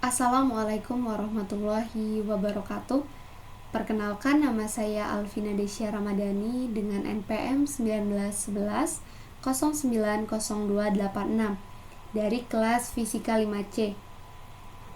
Assalamualaikum warahmatullahi wabarakatuh. Perkenalkan, nama saya Alvina Desya Ramadhani dengan NPM 1911 090286 dari kelas Fisika 5C.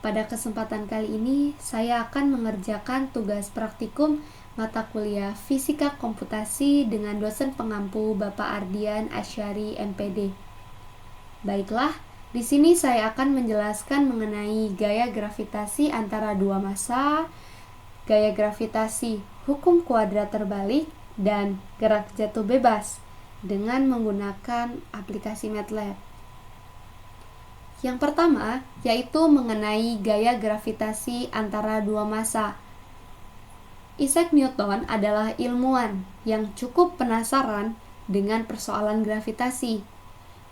Pada kesempatan kali ini, saya akan mengerjakan tugas praktikum mata kuliah Fisika Komputasi dengan dosen pengampu Bapak Ardian Asyari MPD. Baiklah, di sini saya akan menjelaskan mengenai gaya gravitasi antara dua massa, gaya gravitasi hukum kuadrat terbalik, dan gerak jatuh bebas dengan menggunakan aplikasi MATLAB. Yang pertama, yaitu mengenai gaya gravitasi antara dua massa. Isaac Newton adalah ilmuwan yang cukup penasaran dengan persoalan gravitasi.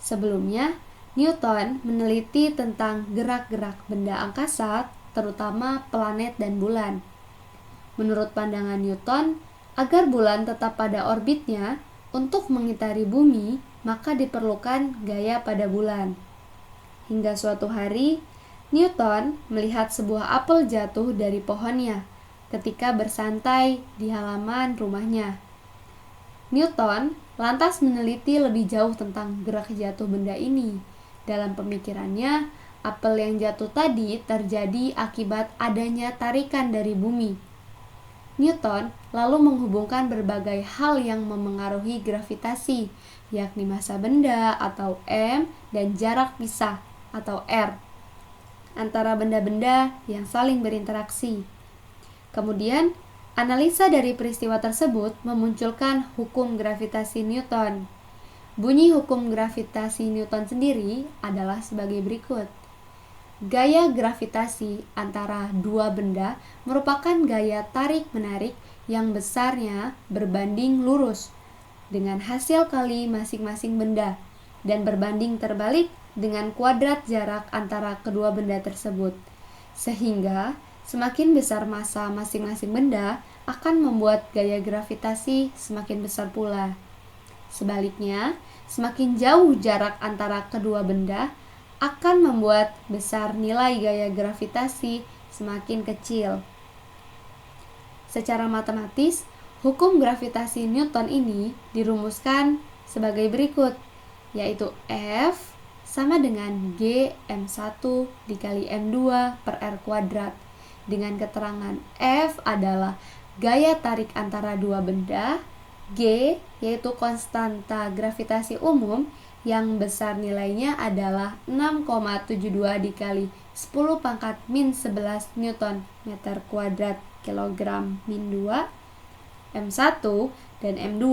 Sebelumnya, Newton meneliti tentang gerak-gerak benda angkasa, terutama planet dan bulan. Menurut pandangan Newton, agar bulan tetap pada orbitnya untuk mengitari bumi, maka diperlukan gaya pada bulan. Hingga suatu hari, Newton melihat sebuah apel jatuh dari pohonnya ketika bersantai di halaman rumahnya. Newton lantas meneliti lebih jauh tentang gerak jatuh benda ini. Dalam pemikirannya, apel yang jatuh tadi terjadi akibat adanya tarikan dari bumi. Newton lalu menghubungkan berbagai hal yang memengaruhi gravitasi, yakni massa benda atau M dan jarak pisah atau R antara benda-benda yang saling berinteraksi. Kemudian, analisa dari peristiwa tersebut memunculkan hukum gravitasi Newton. Bunyi hukum gravitasi Newton sendiri adalah sebagai berikut. Gaya gravitasi antara dua benda merupakan gaya tarik-menarik yang besarnya berbanding lurus dengan hasil kali masing-masing benda dan berbanding terbalik dengan kuadrat jarak antara kedua benda tersebut. Sehingga semakin besar massa masing-masing benda akan membuat gaya gravitasi semakin besar pula. Sebaliknya, semakin jauh jarak antara kedua benda akan membuat besar nilai gaya gravitasi semakin kecil. Secara matematis, hukum gravitasi Newton ini dirumuskan sebagai berikut, yaitu F sama dengan G M1 dikali M2 per R kuadrat, dengan keterangan F adalah gaya tarik antara dua benda, G yaitu konstanta gravitasi umum yang besar nilainya adalah 6,72 dikali 10 pangkat min 11 Newton meter kuadrat kilogram min 2. M1 dan M2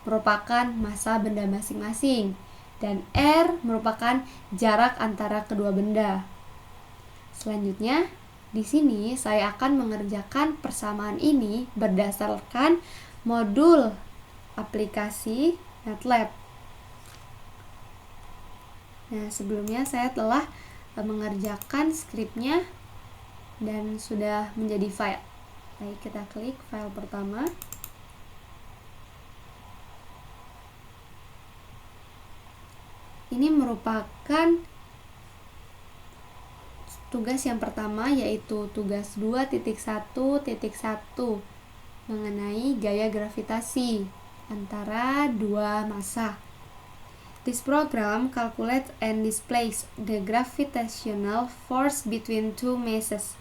merupakan massa benda masing-masing, dan R merupakan jarak antara kedua benda. Selanjutnya, di sini saya akan mengerjakan persamaan ini berdasarkan modul aplikasi MATLAB. Nah, sebelumnya saya telah mengerjakan skripnya dan sudah menjadi file. Baik, kita klik file pertama. Ini merupakan tugas yang pertama, yaitu tugas 2.1.1 mengenai gaya gravitasi antara dua massa. This program calculates and displays the gravitational force between two masses.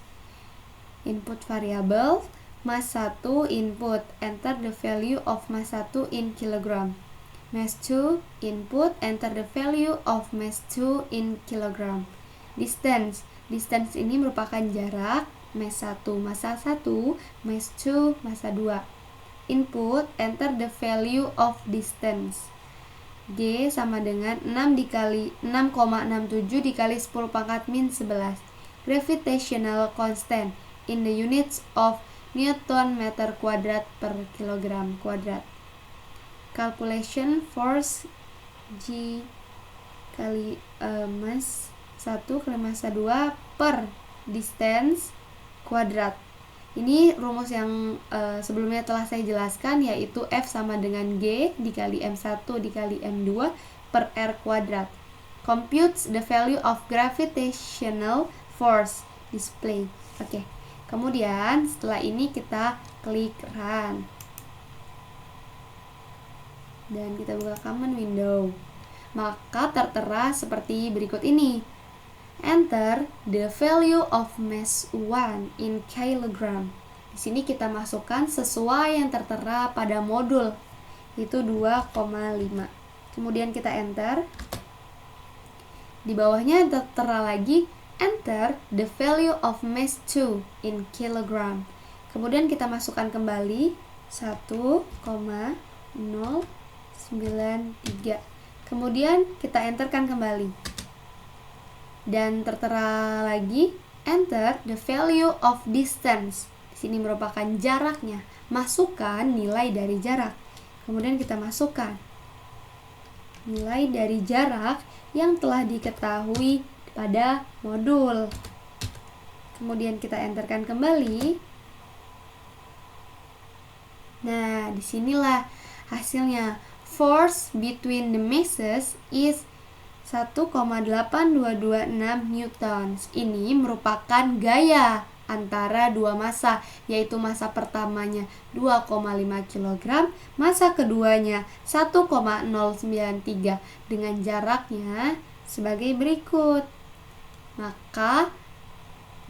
Input variable mass 1 input, enter the value of mass 1 in kilogram. Mass 2 input, enter the value of mass 2 in kilogram. Distance ini merupakan jarak, mass 1 massa 1, mass 2 massa 2. Input, enter the value of distance. G sama dengan 6,67 dikali 10 pangkat min 11. Gravitational constant in the units of Newton meter kuadrat per kilogram kuadrat. Calculation force G kali mass 1 kali massa 2 per distance kuadrat. Ini rumus yang sebelumnya telah saya jelaskan, yaitu F sama dengan G dikali M1 dikali M2 per R kuadrat. Computes the value of gravitational force display. Oke. Kemudian setelah ini kita klik run. Dan kita buka command window. Maka tertera seperti berikut ini. Enter the value of mass 1 in kilogram. Di sini kita masukkan sesuai yang tertera pada modul, itu 2,5. Kemudian kita enter. Di bawahnya tertera lagi enter the value of mass 2 in kilogram. Kemudian kita masukkan kembali 1,093. Kemudian kita enterkan kembali. Dan tertera lagi enter the value of distance. Di sini merupakan jaraknya. Masukkan nilai dari jarak. Kemudian kita masukkan nilai dari jarak yang telah diketahui pada modul. Kemudian kita enterkan kembali. Nah, disinilah hasilnya. Force between the masses is 1,8226 newtons. Ini merupakan gaya antara dua massa, yaitu massa pertamanya 2,5 kg, massa keduanya 1,093 dengan jaraknya sebagai berikut. Maka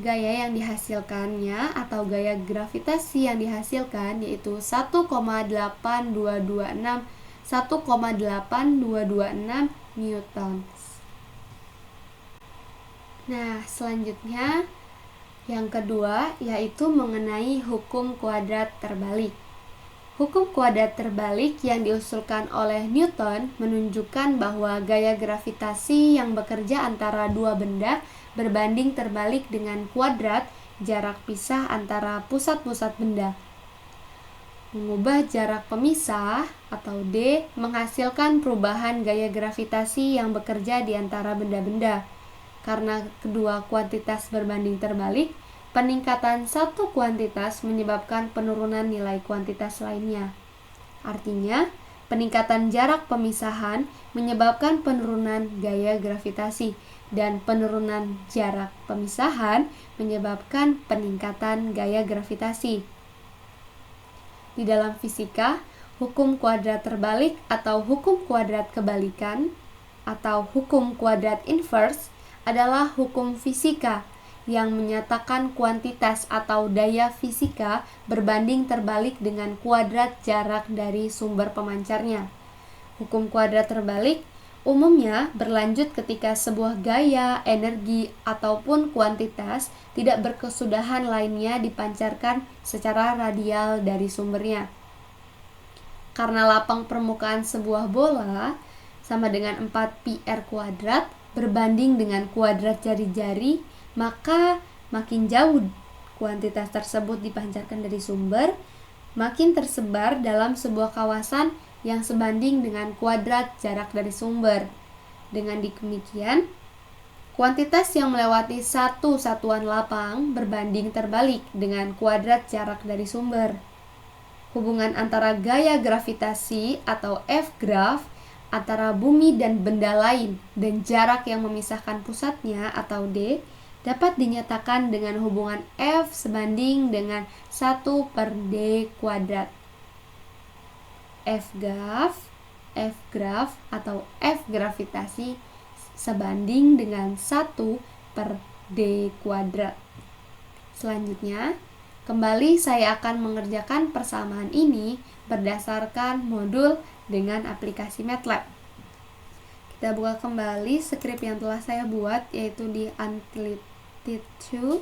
gaya yang dihasilkannya atau gaya gravitasi yang dihasilkan yaitu 1,8226 newtons. Nah, selanjutnya yang kedua yaitu mengenai hukum kuadrat terbalik. Hukum kuadrat terbalik yang diusulkan oleh Newton menunjukkan bahwa gaya gravitasi yang bekerja antara dua benda berbanding terbalik dengan kuadrat jarak pisah antara pusat-pusat benda. Mengubah jarak pemisah atau D menghasilkan perubahan gaya gravitasi yang bekerja di antara benda-benda. Karena kedua kuantitas berbanding terbalik, peningkatan satu kuantitas menyebabkan penurunan nilai kuantitas lainnya. Artinya, peningkatan jarak pemisahan menyebabkan penurunan gaya gravitasi dan penurunan jarak pemisahan menyebabkan peningkatan gaya gravitasi. Di dalam fisika, hukum kuadrat terbalik atau hukum kuadrat kebalikan atau hukum kuadrat inverse adalah hukum fisika yang menyatakan kuantitas atau daya fisika berbanding terbalik dengan kuadrat jarak dari sumber pemancarnya. Hukum kuadrat terbalik umumnya berlanjut ketika sebuah gaya, energi, ataupun kuantitas tidak berkesudahan lainnya dipancarkan secara radial dari sumbernya. Karena lapang permukaan sebuah bola sama dengan 4pi r kuadrat berbanding dengan kuadrat jari-jari, maka makin jauh kuantitas tersebut dipancarkan dari sumber, makin tersebar dalam sebuah kawasan yang sebanding dengan kuadrat jarak dari sumber. Dengan demikian, kuantitas yang melewati satu satuan lapang berbanding terbalik dengan kuadrat jarak dari sumber. Hubungan antara gaya gravitasi atau F-grav antara bumi dan benda lain dan jarak yang memisahkan pusatnya atau D dapat dinyatakan dengan hubungan F sebanding dengan 1/D kuadrat. F-grav atau F gravitasi sebanding dengan 1/D kuadrat. Selanjutnya, kembali saya akan mengerjakan persamaan ini berdasarkan modul dengan aplikasi MATLAB. Kita buka kembali skrip yang telah saya buat, yaitu di Untitled 2.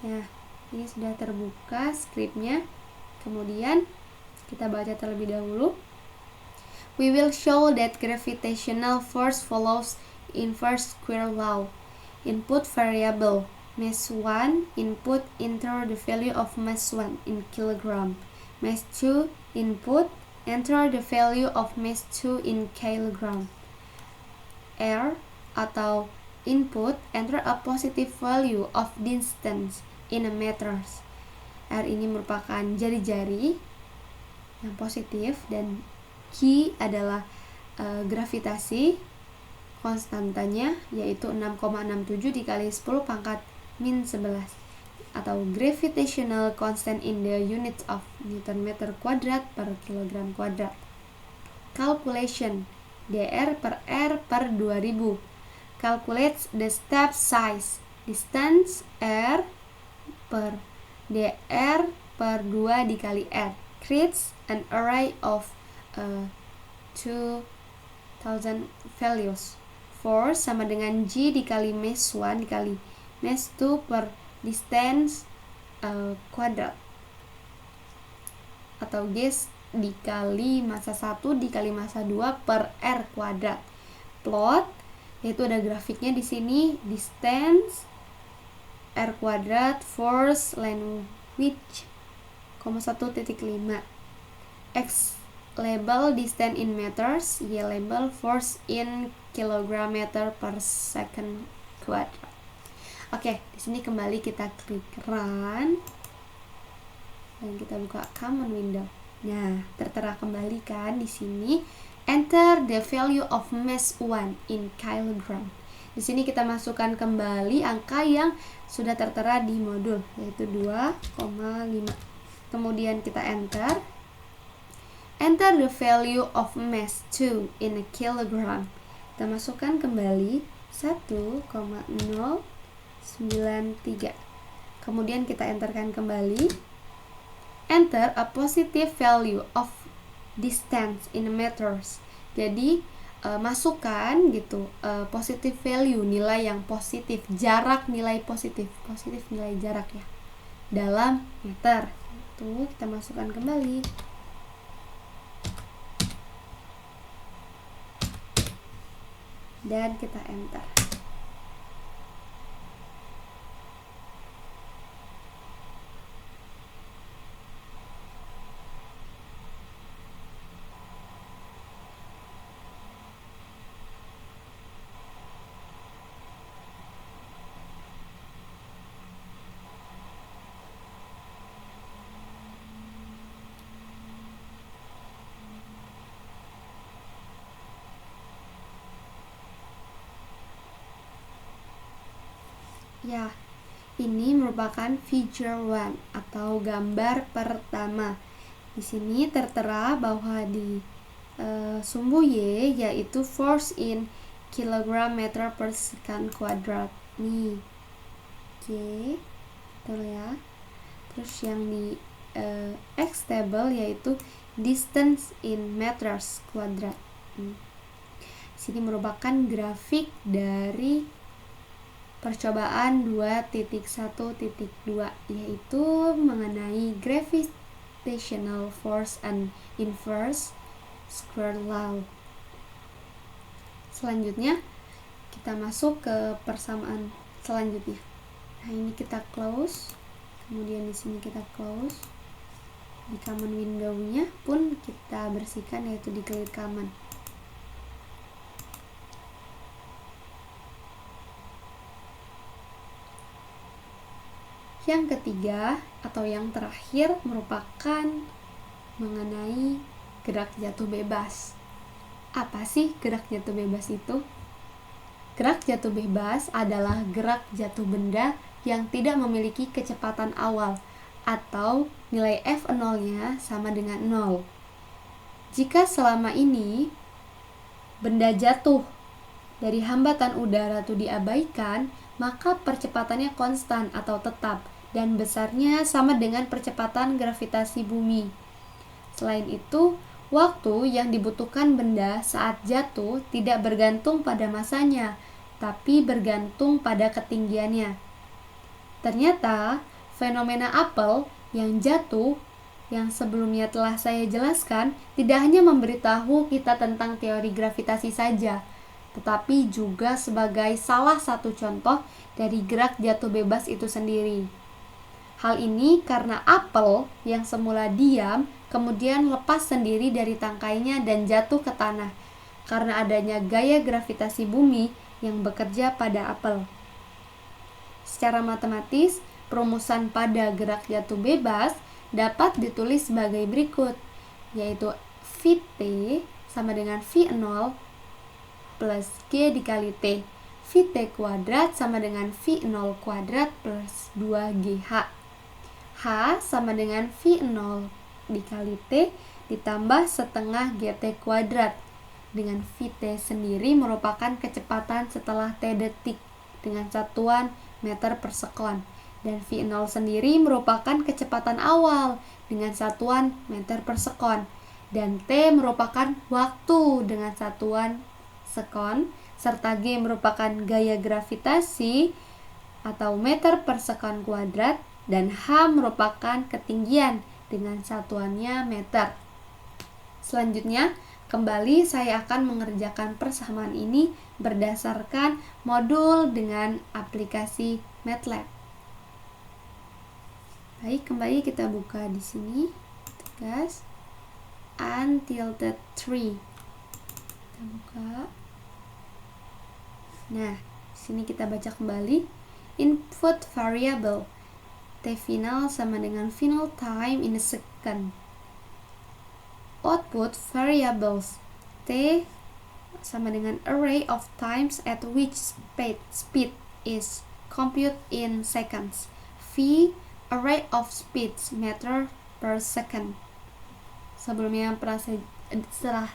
Nah, ini sudah terbuka skripnya. Kemudian kita baca terlebih dahulu. We will show that gravitational force follows inverse square law. Input variable mass 1 input, enter the value of mass 1 in kilogram. Mass 2 input, enter the value of mass 2 in kilogram. R atau input, enter a positive value of distance in a meters. R ini merupakan jari-jari yang positif dan Q adalah gravitasi. konstantanya yaitu 6,67 dikali 10 pangkat min 11 atau gravitational constant in the units of Newton meter kuadrat per kilogram kuadrat. Calculation dr per r per 2000. Calculates the step size. Distance r per dr per 2 dikali r. Creates an array of 2000 values. Force sama dengan G dikali mass 1 dikali mass 2 per distance kuadrat, atau G dikali massa 1 dikali massa 2 per R kuadrat. Plot, yaitu ada grafiknya di sini, distance R kuadrat, force, length width, 1,5. X label distance in meters, Y label force in kilogram meter per second kuadrat. Oke, di sini kembali kita klik run dan kita buka common window. Nah, tertera kembali kan di sini enter the value of mass 1 in kilogram. Di sini kita masukkan kembali angka yang sudah tertera di modul yaitu 2,5. Kemudian kita enter the value of mass 2 in a kilogram. Kita masukkan kembali 1,093. Kemudian kita enterkan kembali. Enter a positive value of distance in meters. Jadi masukkan gitu positive value, nilai yang positif, jarak nilai positif nilai jarak ya dalam meter. Itu kita masukkan kembali. Dan kita enter. Ya, ini merupakan feature 1 atau gambar pertama. Di sini tertera bahwa di sumbu Y yaitu force in kilogram meter per second kuadrat. Nih, oke, betul ya. Terus yang di X table yaitu distance in meters kuadrat. Di sini merupakan grafik dari percobaan 2.1.2 yaitu mengenai gravitational force and inverse square law. Selanjutnya kita masuk ke persamaan selanjutnya. Nah, ini kita close. Kemudian di sini kita close. Di common window-nya pun kita bersihkan yaitu di clear common. Yang ketiga atau yang terakhir merupakan mengenai gerak jatuh bebas. Apa sih gerak jatuh bebas itu? Gerak jatuh bebas adalah gerak jatuh benda yang tidak memiliki kecepatan awal atau nilai F0-nya sama dengan 0. Jika selama ini benda jatuh dari hambatan udara itu diabaikan, maka percepatannya konstan atau tetap dan besarnya sama dengan percepatan gravitasi bumi. Selain itu, waktu yang dibutuhkan benda saat jatuh tidak bergantung pada masanya, tapi bergantung pada ketinggiannya. Ternyata, fenomena apel yang jatuh yang sebelumnya telah saya jelaskan tidak hanya memberitahu kita tentang teori gravitasi saja, tetapi juga sebagai salah satu contoh dari gerak jatuh bebas itu sendiri. Hal ini karena apel yang semula diam kemudian lepas sendiri dari tangkainya dan jatuh ke tanah karena adanya gaya gravitasi bumi yang bekerja pada apel. Secara matematis, perumusan pada gerak jatuh bebas dapat ditulis sebagai berikut, yaitu Vt sama dengan V0 plus G dikali T. Vt kuadrat sama dengan V0 kuadrat plus 2GH. H sama dengan V0 dikali T ditambah setengah GT kuadrat. Dengan Vt sendiri merupakan kecepatan setelah T detik dengan satuan meter per sekon. Dan V0 sendiri merupakan kecepatan awal dengan satuan meter per sekon. Dan T merupakan waktu dengan satuan sekon, serta G merupakan gaya gravitasi atau meter per sekon kuadrat, dan H merupakan ketinggian dengan satuannya meter. Selanjutnya, kembali saya akan mengerjakan persamaan ini berdasarkan modul dengan aplikasi MATLAB. Baik, kembali kita buka di sini, tugas untilted tree. Kita buka. Nah, di sini kita baca kembali. Input variable T final sama dengan final time in a second. Output variables T sama dengan array of times at which speed is computed in seconds. V array of speeds meter per second. Sebelumnya setelah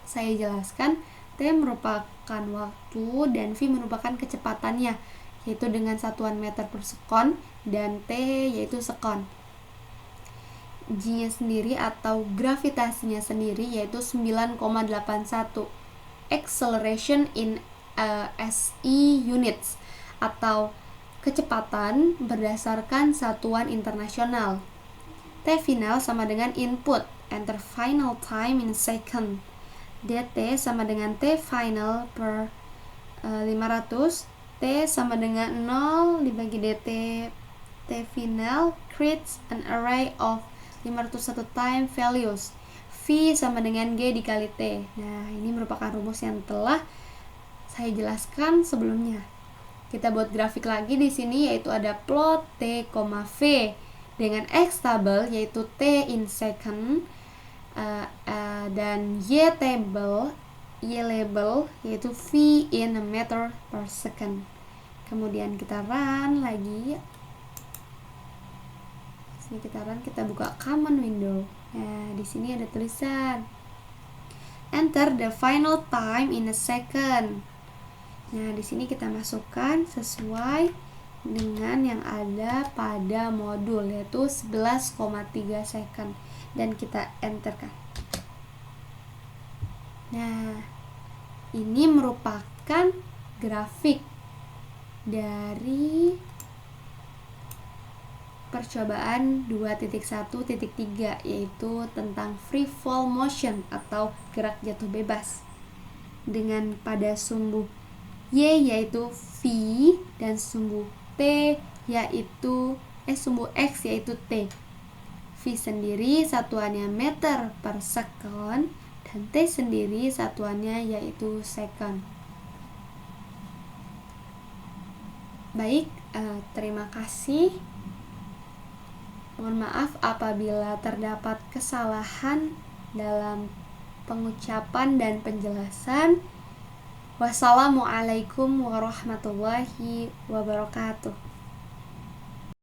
saya jelaskan, T merupakan waktu dan V merupakan kecepatannya, yaitu dengan satuan meter per sekon, dan T yaitu sekon. G-nya sendiri atau gravitasinya sendiri yaitu 9,81. Acceleration in SI units atau kecepatan berdasarkan satuan internasional. T final sama dengan input, enter final time in second. dt sama dengan T final per 500. T sama dengan 0 dibagi dt. T final creates an array of 501 time values. V sama dengan G dikali T. Nah, ini merupakan rumus yang telah saya jelaskan sebelumnya. Kita buat grafik lagi di sini, yaitu ada plot T, V dengan X table yaitu T in second, dan Y label yaitu V in a meter per second. Kemudian kita run lagi. Sini kita run, kita buka common window. Nah, di sini ada tulisan enter the final time in a second. Nah, di sini kita masukkan sesuai dengan yang ada pada modul, yaitu 11,3 second, dan kita enterkan. Nah, ini merupakan grafik dari percobaan 2.1.3, yaitu tentang free fall motion atau gerak jatuh bebas, dengan pada sumbu Y yaitu V dan sumbu T yaitu sumbu X yaitu T. V sendiri satuannya meter per second dan T sendiri satuannya yaitu second. Baik, terima kasih. Mohon maaf apabila terdapat kesalahan dalam pengucapan dan penjelasan. Wassalamualaikum warahmatullahi wabarakatuh.